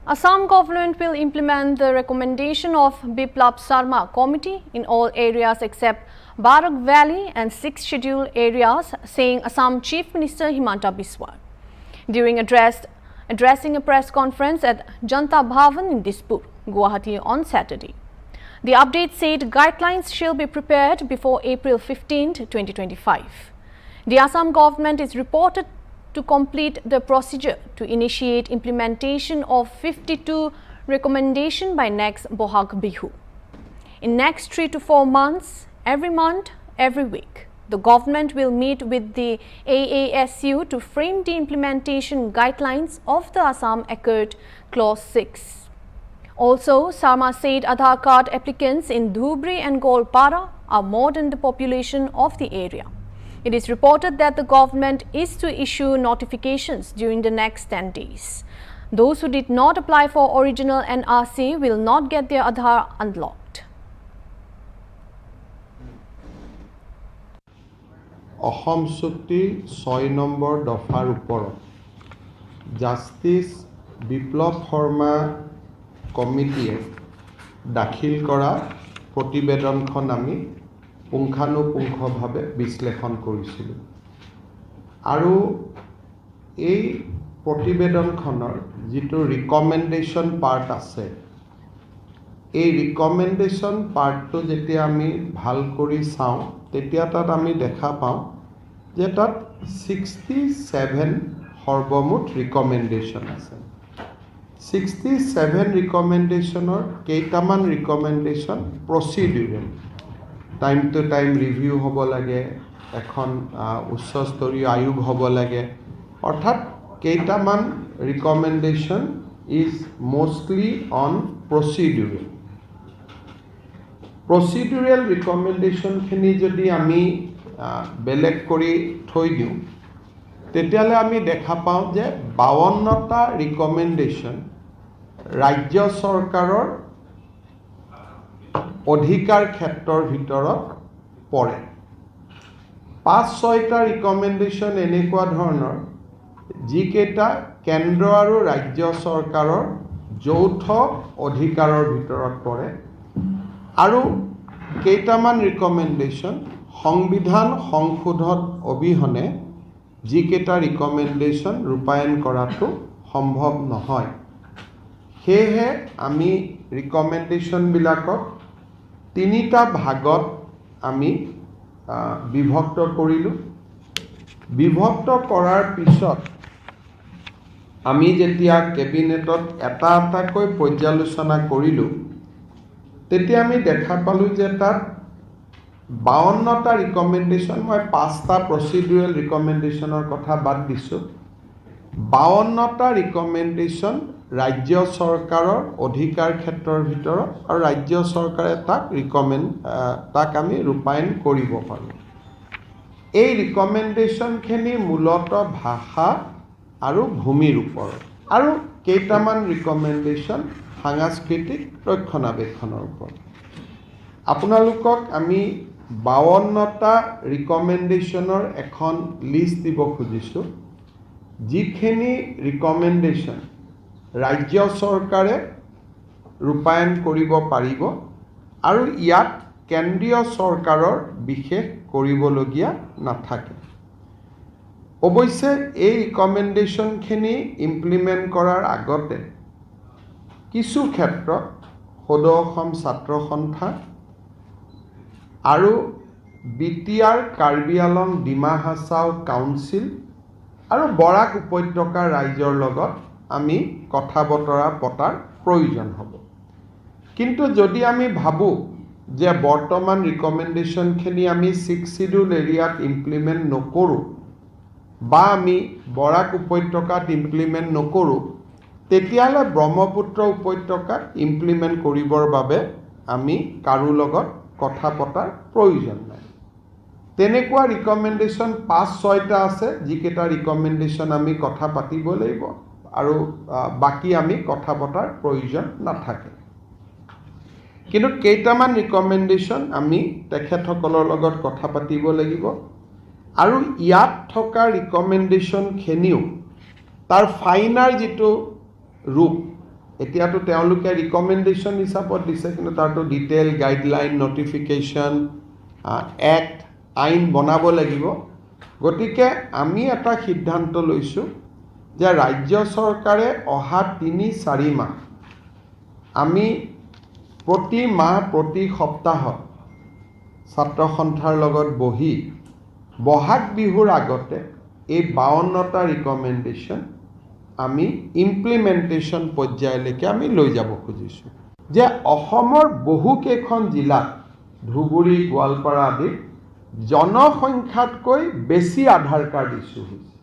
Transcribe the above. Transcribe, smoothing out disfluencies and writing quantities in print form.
Assam government will implement the recommendation of Biplab Sarma committee in all areas except Barak Valley and 6 scheduled areas, saying Assam Chief Minister Himanta Biswa. During addressing a press conference at Janta Bhavan in Dispur, Guwahati on Saturday. The update said guidelines shall be prepared before April 15, 2025. The Assam government is reported to complete the procedure to initiate implementation of 52 recommendations by next Bohag Bihu. In next 3 to 4 months, every month, every week, the government will meet with the AASU to frame the implementation guidelines of the Assam Accord Clause 6. Also, Sarma said Aadhaar card applicants in Dhubri and Golpara are more than the population of the area. It is reported that the government is to issue notifications during the next 10 days. Those who did not apply for original NRC will not get their Aadhaar unlocked. Ahom Sukti 6 number দফাৰ ওপৰত জাষ্টিস বিপ্লৱ শৰ্মা কমিটিয়ে দাখিল কৰা প্ৰতিবেদনখন আমি পুংখানুপুংখভাৱে বিশ্লেষণ কৰিছিলোঁ আৰু এই প্ৰতিবেদনখনৰ যিটো ৰিকমেন্ডেশন পাৰ্ট আছে এই ৰিকমেন্ডেশন পাৰ্টটো যেতিয়া আমি ভাল কৰি চাওঁ তেতিয়া তাত আমি দেখা পাওঁ যে তাত 67 সৰ্বমুঠ ৰিকমেন্ডেশন আছে 67 ৰিকমেন্ডেশনৰ কেইটামান recommendation procedural time to time review হ'ব লাগে এখন উচ্চস্তৰীয় আয়োগ হ'ব লাগে অৰ্থাৎ কেইটামান recommendation is mostly on procedural ৰিকমেন্ডেশনখিনি যদি আমি বেলেগ কৰি থৈ দিওঁ তেতিয়ালে আমি দেখা পাওঁ যে 52টা ৰিকমেন্ডেশন ৰাজ্য চৰকাৰৰ অধিকাৰ ক্ষেত্ৰৰ ভিতৰত পৰে 5-6টা ৰিকমেন্ডেশন এনেকুৱা ধৰণৰ যিকেইটা কেন্দ্ৰ আৰু ৰাজ্য চৰকাৰৰ যৌথ অধিকাৰৰ ভিতৰত পৰে আৰু কেইটামান ৰিকমেন্ডেশন সংবিধান সংশোধন অবিহনে যিকেইটা ৰিকমেন্ডেশন ৰূপায়ণ কৰাটো সম্ভৱ নহয় সেয়ে আমি ৰিকমেন্ডেশন বিলাকক 3টা ভাগত আমি বিভক্ত কৰিলো বিভক্ত কৰাৰ পিছত আমি যেতিয়া কেবিনেটত এটা এটাকৈ পৰ্যালোচনা কৰিলো তেতিয়া আমি দেখা পালো যে তাত 52টা ৰিকমেন্ডেশন মই 5টা প্ৰচিডিউৰেল ৰিকমেন্ডেশনৰ কথা বাদ দিছো 52টা ৰিকমেন্ডেশন ৰাজ্য চৰকাৰৰ অধিকাৰ ক্ষেত্ৰৰ ভিতৰত আৰু ৰাজ্য চৰকাৰে তাক আমি ৰূপায়ণ কৰিব পাৰো এই ৰিকমেন্ডেশনখিনি মূলত ভাষা আৰু ভূমিৰ ওপৰত আৰু কেইটামান ৰিকমেন্ডেশন সাংস্কৃতিক ৰক্ষণাবেক্ষণৰ ওপৰত আপোনালোকক আমি 52টা ৰিকমেন্ডেশনৰ এখন লিষ্ট দিব খুজিছো যিখিনি ৰিকমেন্ডেশন ৰাজ্য চৰকাৰে ৰূপায়ণ কৰিব পাৰিব আৰু ইয়াত কেন্দ্ৰীয় চৰকাৰৰ বিশেষ কৰিবলগীয়া নাথাকে অৱশ্যে এই ৰিকমেন্ডেশনখিনি ইমপ্লিমেন্ট কৰাৰ আগতে কিছু ক্ষেত্ৰত সদৌ অসম ছাত্ৰ সন্থা আৰু বিটিআৰ কাৰ্বি আলং ডিমা হাছাও কাউন্সিল আৰু বৰাক উপত্যকাৰ ৰাইজৰ লগত আমি কথা বতৰা পতাৰ প্ৰয়োজন হ'ব কিন্তু যদি আমি ভাবো যে বৰ্তমান ৰিকমেন্ডেশনখিনি আমি 6 শিডিউল এৰিয়াত ইমপ্লিমেন্ট নকৰো বা আমি বৰাক উপত্যকাত ইমপ্লিমেন্ট নকৰো তেতিয়ালে ব্ৰহ্মপুত্ৰ উপত্যকাত ইমপ্লিমেন্ট কৰিবৰ বাবে আমি কাৰো লগত কথা পতাৰ প্ৰয়োজন নাই তেনেকুৱা ৰিকমেন্ডেশন 5-6টা আছে যিকেইটা ৰিকমেন্ডেশন আমি কথা পাতিব লাগিব আৰু বাকি আমি কথা পতাৰ প্ৰয়োজন নাথাকে কিন্তু কেইটামান ৰিকমেন্ডেশন আমি তেখেতসকলৰ লগত কথা পাতিব লাগিব আৰু ইয়াত থকা ৰিকমেন্ডেশন খেনিও তাৰ ফাইনাল যিটো ৰূপ এতিয়াতো তেওঁলোকে ৰিকমেণ্ডেশ্যন হিচাপত দিছে, কিন্তু তাৰতো ডিটেইল গাইডলাইন, নটিফিকেশ্যন, এক্ট, আইন বনাব লাগিব। গতিকে আমি এটা সিদ্ধান্ত লৈছোঁ যে ৰাজ্য চৰকাৰে অহা ৩-৪ মাহ আমি প্ৰতি মাহ প্ৰতি সপ্তাহত ছাত্ৰ সন্থাৰ লগত বহি বহাগ বিহুৰ আগতে এই 52টা ৰিকমেণ্ডেশ্যন আমি ইমপ্লিমেণ্টেশ্যন পৰ্যায়লৈকে আমি লৈ যাব খুজিছোঁ। যে অসমৰ বহুকেইখন জিলাত ধুবুৰী, গোৱালপাৰা আদি জনসংখ্যাতকৈ বেছি আধাৰ কাৰ্ড ইছ্যু হৈছে।